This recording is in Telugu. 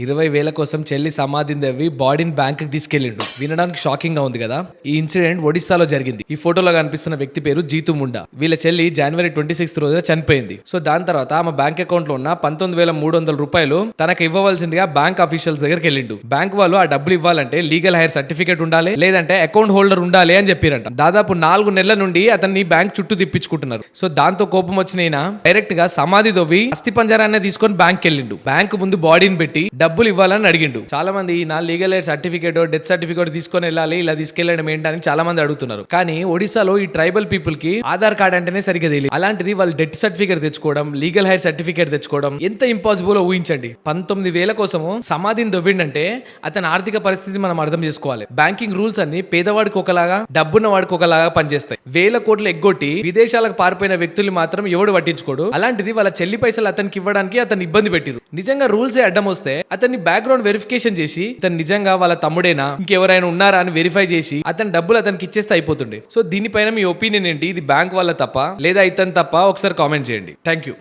20,000 కోసం చెల్లి సమాధిని తవ్వి బాడీని బ్యాంక్ కి తీసుకెళ్లిండు. వినడానికి షాకింగ్ గా ఉంది కదా. ఈ ఇన్సిడెంట్ ఒడిశాలో జరిగింది. ఈ ఫోటోలో కనిపిస్తున్న వ్యక్తి పేరు జీతు ముండా. వీళ్ళ చెల్లి జనవరి 26 రోజున చనిపోయింది. సో దాని తర్వాత ఆమె బ్యాంక్ అకౌంట్ లో ఉన్న 19,300 రూపాయలు తనకు ఇవ్వవలసిందిగా బ్యాంక్ అఫీషియల్స్ దగ్గరికి వెళ్ళిండు. బ్యాంక్ వాళ్ళు ఆ డబ్బులు ఇవ్వాలంటే లీగల్ హైర్ సర్టిఫికేట్ ఉండాలి, లేదంటే అకౌంట్ హోల్డర్ ఉండాలి అని చెప్పారంట. దాదాపు 4 నెలల నుండి అతన్ని బ్యాంక్ చుట్టూ తిప్పించుకుంటున్నారు. సో దాంతో కోపం వచ్చిన డైరెక్ట్ గా సమాధి దొవ్వి అస్థి పంజరాన్ని తీసుకొని బ్యాంక్ వెళ్ళిండు. బ్యాంక్ ముందు బాడీని పెట్టి డబ్బులు ఇవ్వాలని అడిగిండు. చాలా మంది నా legal aid certificate, death certificate తీసుకొని వెళ్ళాలి, ఇలా తీసుకెళ్లడం ఏంటని చాలా మంది అడుగుతున్నారు. కానీ ఒడిశాలో ఈ ట్రైబల్ పీపుల్ కి ఆధార్ కార్డ్ అంటేనే సరిగ్గా తెలియదు. అలాంటిది వాళ్ళు డెత్ సర్టిఫికేట్ తెచ్చుకోవడం, లీగల్ హైర్ సర్టిఫికేట్ తెచ్చుకోవడం ఎంత ఇంపాసిబుల్ ఊహించండి. 19,000 కోసము సమాధిని దొవ్విండంటే అతని ఆర్థిక పరిస్థితి మనం అర్థం చేసుకోవాలి. బ్యాంకింగ్ రూల్స్ అన్ని పేదవాడికి ఒకలాగా, డబ్బున్న వాడికి ఒకలాగా పనిచేస్తాయి. 1,000 కోట్లు ఎగ్గొట్టి విదేశాలకు పారిపోయిన వ్యక్తులు మాత్రం ఎవడు పట్టించుకోడు. అలాంటిది వాళ్ళ చెల్లి పైసలు అతనికి ఇవ్వడానికి అతను ఇబ్బంది పెట్టిరు. నిజంగా రూల్స్ అడ్డం వస్తే అతన్ని బ్యాక్గ్రౌండ్ వెరిఫికేషన్ చేసి ఇతను నిజంగా వాళ్ళ తమ్ముడేనా, ఇంకెవరైనా ఉన్నారా అని వెరిఫై చేసి అతని డబ్బులు అతనికి ఇచ్చేస్తే అయిపోతుండే. సో దీనిపైన మీ ఒపీనియన్ ఏంటి? ఇది బ్యాంక్ వల్ల తప్ప లేదా ఇతను తప్ప? ఒకసారి కామెంట్ చేయండి. Thank you.